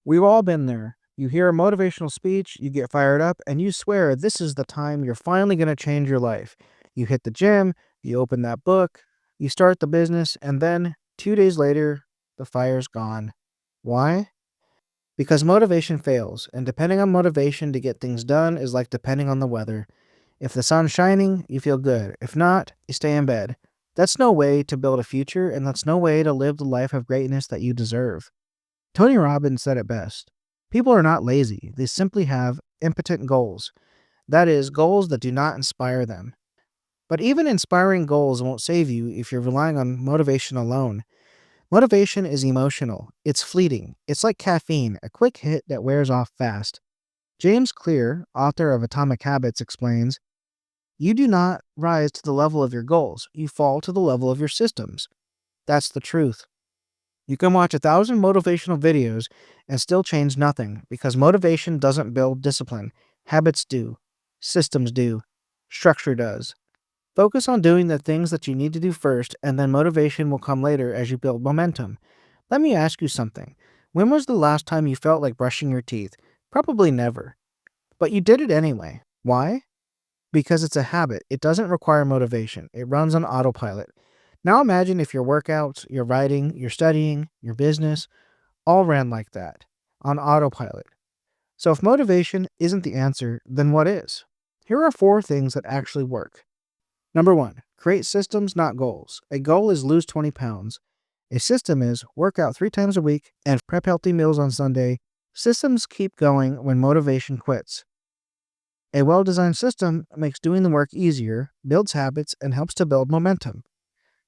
We've all been there. You hear a motivational speech, you get fired up, and you swear this is the time you're finally going to change your life. You hit the gym, you open that book, you start the business, and then 2 days later, the fire's gone. Why? Because motivation fails, and depending on motivation to get things done is like depending on the weather. If the sun's shining, you feel good. If not, you stay in bed. That's no way to build a future, and that's no way to live the life of greatness that you deserve. Tony Robbins said it best. People are not lazy, they simply have impotent goals. That is, goals that do not inspire them. But even inspiring goals won't save you if you're relying on motivation alone. Motivation is emotional, it's fleeting, it's like caffeine, a quick hit that wears off fast. James Clear, author of Atomic Habits, explains you do not rise to the level of your goals, you fall to the level of your systems. That's the truth. You can watch 1,000 motivational videos and still change nothing because motivation doesn't build discipline. Habits do. Systems do. Structure does. Focus on doing the things that you need to do first, and then motivation will come later as you build momentum. Let me ask you something. When was the last time you felt like brushing your teeth? Probably never. But you did it anyway. Why? Because it's a habit. It doesn't require motivation. It runs on autopilot. Now imagine if your workouts, your writing, your studying, your business all ran like that, on autopilot. So if motivation isn't the answer, then what is? Here are 4 things that actually work. Number 1, create systems, not goals. A goal is lose 20 pounds. A system is work out 3 times a week and prep healthy meals on Sunday. Systems keep going when motivation quits. A well-designed system makes doing the work easier, builds habits, and helps to build momentum.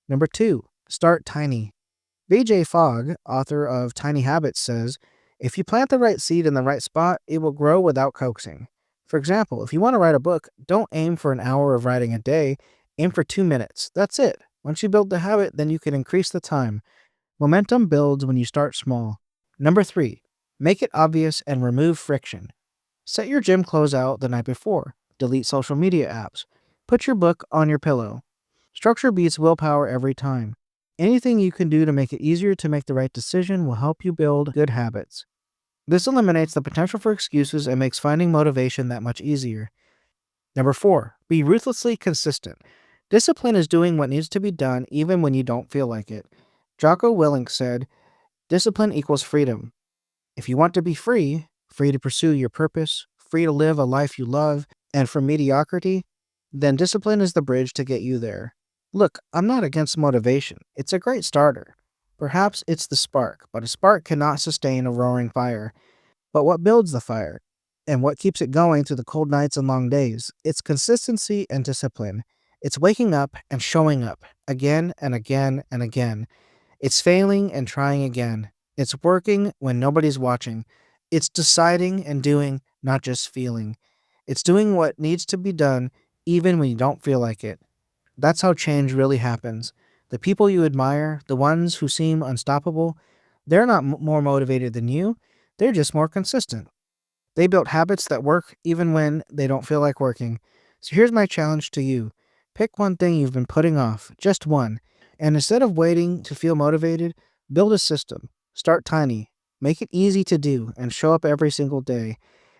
Number 2, start tiny. BJ Fogg, author of Tiny Habits, says, if you plant the right seed in the right spot, it will grow without coaxing. For example, if you want to write a book, don't aim for an hour of writing a day, aim for 2 minutes. That's it. Once you build the habit, then you can increase the time. Momentum builds when you start small. Number 3, make it obvious and remove friction. Set your gym clothes out the night before. Delete social media apps. Put your book on your pillow. Structure beats willpower every time. Anything you can do to make it easier to make the right decision will help you build good habits. This eliminates the potential for excuses and makes finding motivation that much easier. Number 4, be ruthlessly consistent. Discipline is doing what needs to be done even when you don't feel like it. Jocko Willink said, discipline equals freedom. If you want to be free, free to pursue your purpose, free to live a life you love, and from mediocrity, then discipline is the bridge to get you there. Look, I'm not against motivation. It's a great starter. Perhaps it's the spark, but a spark cannot sustain a roaring fire. But what builds the fire? And what keeps it going through the cold nights and long days? It's consistency and discipline. It's waking up and showing up again and again and again. It's failing and trying again. It's working when nobody's watching. It's deciding and doing, not just feeling. It's doing what needs to be done even when you don't feel like it. That's how change really happens. The people you admire, the ones who seem unstoppable, they're not more motivated than you. They're just more consistent. They built habits that work even when they don't feel like working. So here's my challenge to you. Pick one thing you've been putting off, just one. And instead of waiting to feel motivated, build a system. Start tiny. Make it easy to do and show up every single day.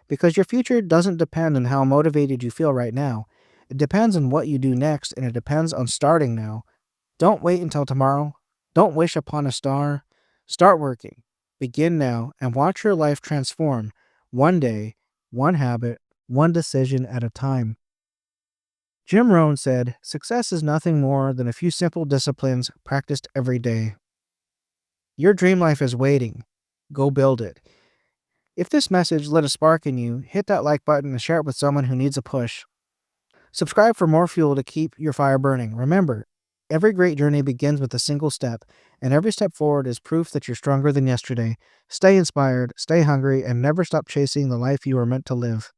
Because your future doesn't depend on how motivated you feel right now. It depends on what you do next, and it depends on starting now. Don't wait until tomorrow. Don't wish upon a star. Start working. Begin now and watch your life transform one day, one habit, one decision at a time. Jim Rohn said, success is nothing more than a few simple disciplines practiced every day. Your dream life is waiting. Go build it. If this message lit a spark in you, hit that like button and share it with someone who needs a push. Subscribe for more fuel to keep your fire burning. Remember, every great journey begins with a single step, and every step forward is proof that you're stronger than yesterday. Stay inspired, stay hungry, and never stop chasing the life you were meant to live.